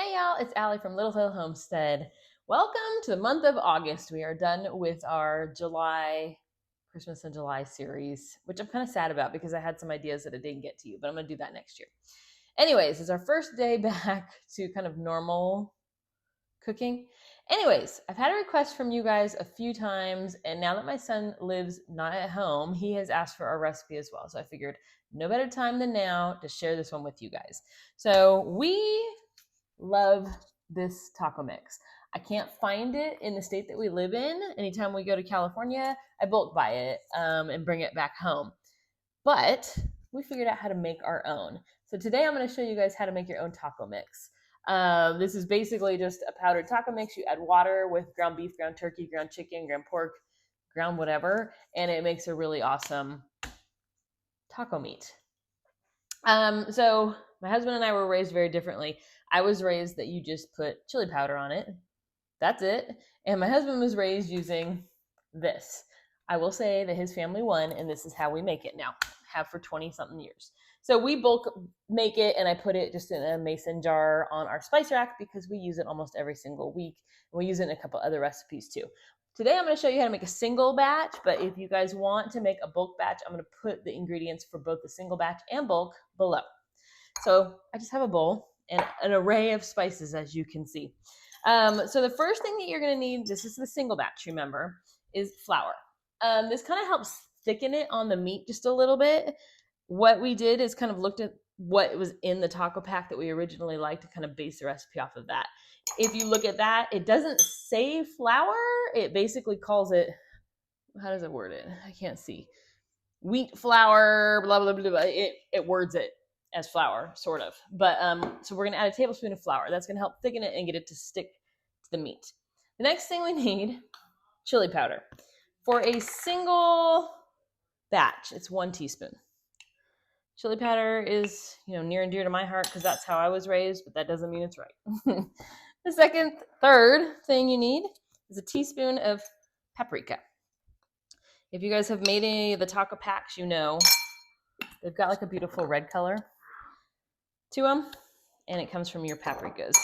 Hey y'all, it's Allie from Little Hill Homestead. Welcome to the month of August. We are done with our Christmas in July series, which I'm kind of sad about because I had some ideas that I didn't get to you, but I'm going to do that next year. Anyways, it's our first day back to kind of normal cooking. Anyways, I've had a request from you guys a few times, and now that my son lives not at home, he has asked for a recipe as well. So I figured no better time than now to share this one with you guys. So we love this taco mix. I can't find it in the state that we live in. Anytime we go to California, I bulk buy it and bring it back home. But we figured out how to make our own. So today I'm going to show you guys how to make your own taco mix. This is basically just a powdered taco mix. You add water with ground beef, ground turkey, ground chicken, ground pork, ground whatever, and it makes a really awesome taco meat. So my husband and I were raised very differently. I was raised that you just put chili powder on it. That's it. And my husband was raised using this. I will say that his family won, and this is how we make it now. Have for 20 something years. So we bulk make it, and I put it just in a mason jar on our spice rack because we use it almost every single week. And we use it in a couple other recipes too. Today I'm going to show you how to make a single batch, but if you guys want to make a bulk batch, I'm going to put the ingredients for both the single batch and bulk below. So I just have a bowl and an array of spices, as you can see. So the first thing that you're going to need, this is the single batch, remember, is flour. This kind of helps thicken it on the meat just a little bit. What we did is kind of looked at what was in the taco pack that we originally liked to kind of base the recipe off of that. If you look at that, it doesn't say flour. It basically calls it, how does it word it? I can't see. Wheat flour, blah, blah, blah, blah. It words it as flour, sort of. But so we're going to add a tablespoon of flour. That's going to help thicken it and get it to stick to the meat. The next thing we need, chili powder. For a single batch, it's 1 teaspoon. Chili powder is, near and dear to my heart because that's how I was raised, but that doesn't mean it's right. The third thing you need is a teaspoon of paprika. If you guys have made any of the taco packs, they've got like a beautiful red color to them, and it comes from your paprikas.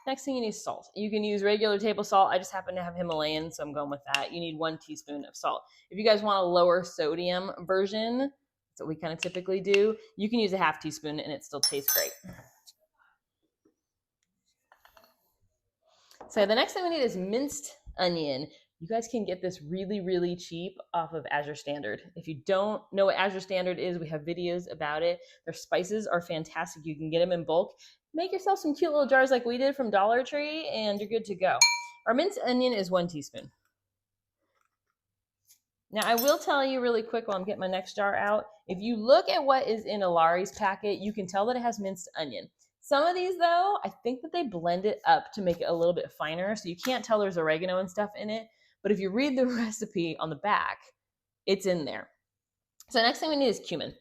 Next thing you need is salt. You can use regular table salt. I just happen to have Himalayan, so I'm going with that. You need 1 teaspoon of salt. If you guys want a lower sodium version, that's what we kind of typically do, you can use a half teaspoon and it still tastes great. So the next thing we need is minced onion. You guys can get this really, really cheap off of Azure Standard. If you don't know what Azure Standard is, we have videos about it. Their spices are fantastic. You can get them in bulk. Make yourself some cute little jars like we did from Dollar Tree, and you're good to go. Our minced onion is 1 teaspoon. Now, I will tell you really quick while I'm getting my next jar out, if you look at what is in Alari's packet, you can tell that it has minced onion. Some of these, though, I think that they blend it up to make it a little bit finer, so you can't tell there's oregano and stuff in it. But if you read the recipe on the back, it's in there. So the next thing we need is cumin.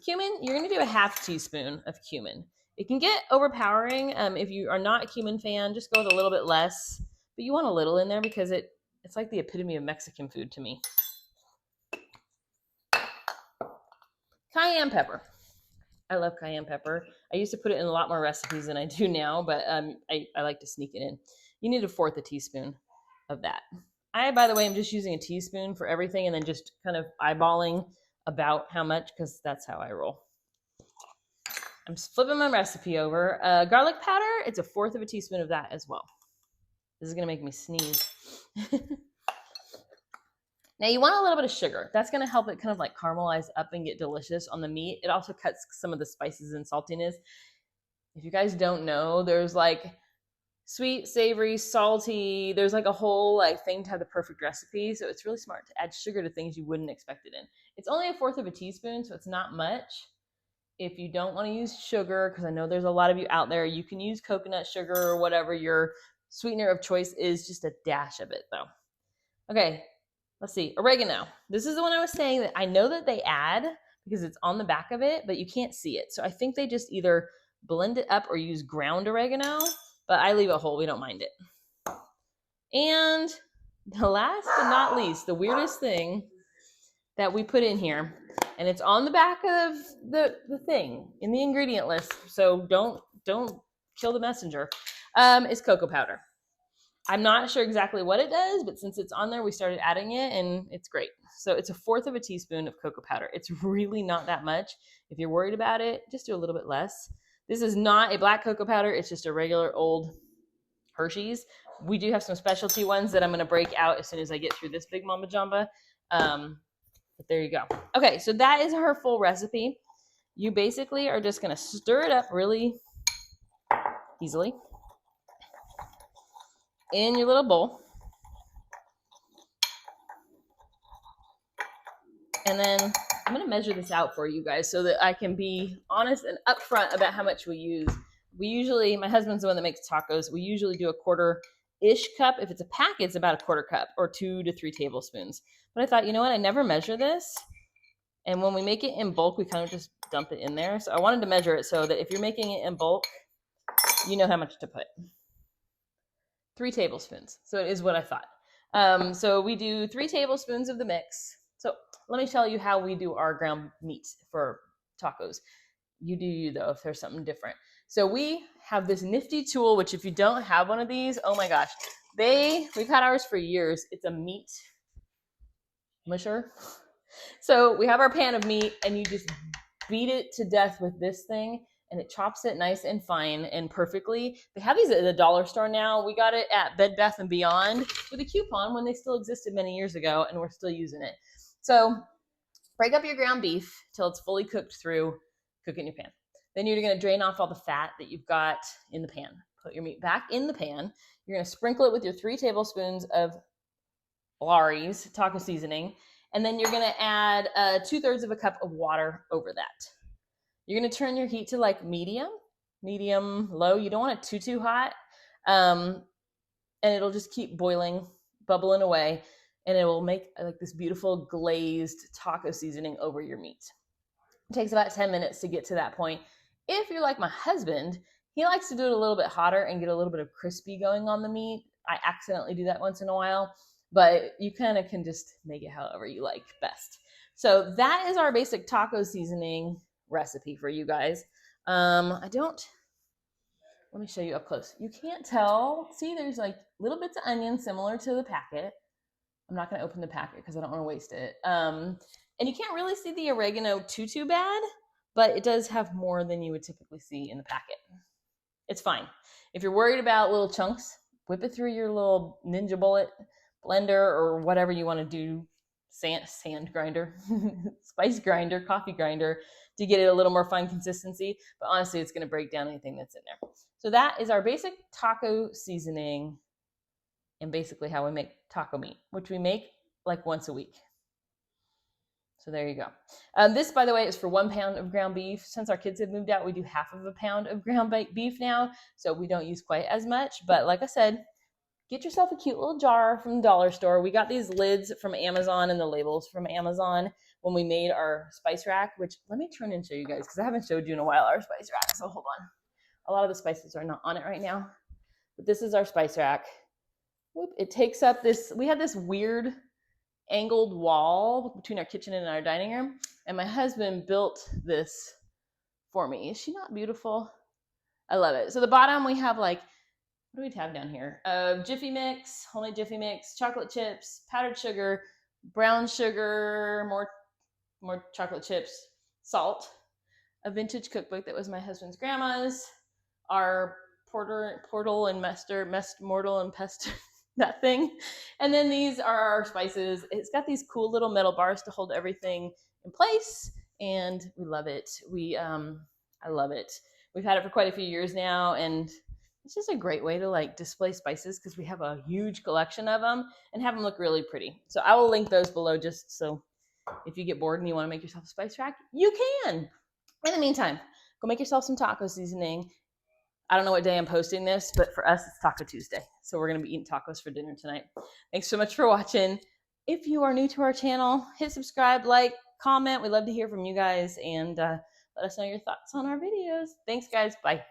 Cumin, you're going to do a half teaspoon of cumin. It can get overpowering. If you are not a cumin fan, just go with a little bit less. But you want a little in there because it's like the epitome of Mexican food to me. Cayenne pepper. I love cayenne pepper. I used to put it in a lot more recipes than I do now, but I like to sneak it in. You need 1/4 teaspoon of that. By the way, I'm just using a teaspoon for everything and then just kind of eyeballing about how much because that's how I roll. I'm flipping my recipe over. Garlic powder, it's 1/4 teaspoon of that as well. This is going to make me sneeze. Now you want a little bit of sugar. That's going to help it kind of like caramelize up and get delicious on the meat. It also cuts some of the spices and saltiness. If you guys don't know, there's like sweet, savory, salty. There's like a whole thing to have the perfect recipe. So it's really smart to add sugar to things you wouldn't expect it in. It's only 1/4 teaspoon, so it's not much. If you don't want to use sugar, because I know there's a lot of you out there, you can use coconut sugar or whatever your sweetener of choice is, just a dash of it though. Okay, let's see, oregano. This is the one I was saying that I know that they add because it's on the back of it, but you can't see it. So I think they just either blend it up or use ground oregano, but I leave it whole. We don't mind it. And the last but not least, the weirdest thing that we put in here, and it's on the back of the thing in the ingredient list, so don't kill the messenger. Is cocoa powder. I'm not sure exactly what it does, but since it's on there, we started adding it and it's great. So it's 1/4 of a teaspoon of cocoa powder. It's really not that much. If you're worried about it, just do a little bit less. This is not a black cocoa powder. It's just a regular old Hershey's. We do have some specialty ones that I'm going to break out as soon as I get through this big mamba jamba. But there you go. Okay, so that is her full recipe. You basically are just going to stir it up really easily in your little bowl. And then I'm going to measure this out for you guys so that I can be honest and upfront about how much we use. We usually, my husband's the one that makes tacos. We usually do a 1/4-ish cup. If it's a pack, it's about a 1/4 cup or 2 to 3 tablespoons. But I thought, you know what? I never measure this. And when we make it in bulk, we kind of just dump it in there. So I wanted to measure it so that if you're making it in bulk, you know how much to put. 3 tablespoons. So it is what I thought. So we do 3 tablespoons of the mix. So let me tell you how we do our ground meat for tacos. You do you though, if there's something different. So we have this nifty tool, which if you don't have one of these, oh my gosh, we've had ours for years. It's a meat musher. So we have our pan of meat and you just beat it to death with this thing and it chops it nice and fine and perfectly. They have these at the dollar store now. We got it at Bed Bath & Beyond with a coupon when they still existed many years ago and we're still using it. So break up your ground beef till it's fully cooked through, cook it in your pan. Then you're gonna drain off all the fat that you've got in the pan. Put your meat back in the pan. You're gonna sprinkle it with your 3 tablespoons of Lawry's taco seasoning. And then you're gonna add 2/3 of a cup of water over that. You're gonna turn your heat to like medium low. You don't want it too hot. And it'll just keep boiling, bubbling away. And it will make like this beautiful glazed taco seasoning over your meat. It takes about 10 minutes to get to that point. If you're like my husband, he likes to do it a little bit hotter and get a little bit of crispy going on the meat. I accidentally do that once in a while, but you kind of can just make it however you like best. So that is our basic taco seasoning recipe for you guys. Let me show you up close. You can't tell. See, there's like little bits of onion similar to the packet. I'm not going to open the packet because I don't want to waste it. And you can't really see the oregano too bad, but it does have more than you would typically see in the packet. It's fine. If you're worried about little chunks, whip it through your little Ninja Bullet blender or whatever you want to do, sand grinder, spice grinder, coffee grinder, to get it a little more fine consistency. But honestly, it's going to break down anything that's in there. So that is our basic taco seasoning and basically how we make taco meat, which we make like once a week. So there you go. This, by the way, is for 1 pound of ground beef. Since our kids have moved out, we do 1/2 pound of ground beef now, so we don't use quite as much. But like I said, get yourself a cute little jar from the dollar store. We got these lids from Amazon and the labels from Amazon when we made our spice rack, which let me turn and show you guys because I haven't showed you in a while our spice rack, so hold on. A lot of the spices are not on it right now, but this is our spice rack. Whoop, it takes up this, we had this weird angled wall between our kitchen and our dining room, and my husband built this for me. Is she not beautiful? I love it. So the bottom we have like, what do we have down here? Jiffy mix, homemade Jiffy mix, chocolate chips, powdered sugar, brown sugar, more chocolate chips, salt, a vintage cookbook that was my husband's grandma's, our portal and mortal and pest that thing. And then these are our spices. It's got these cool little metal bars to hold everything in place, and we love it. I love it. We've had it for quite a few years now, and it's just a great way to like display spices because we have a huge collection of them and have them look really pretty. So I will link those below just so if you get bored and you want to make yourself a spice rack, you can. In the meantime, go make yourself some taco seasoning. I don't know what day I'm posting this, but for us, it's Taco Tuesday. So we're going to be eating tacos for dinner tonight. Thanks so much for watching. If you are new to our channel, hit subscribe, like, comment. We'd love to hear from you guys, and let us know your thoughts on our videos. Thanks, guys. Bye.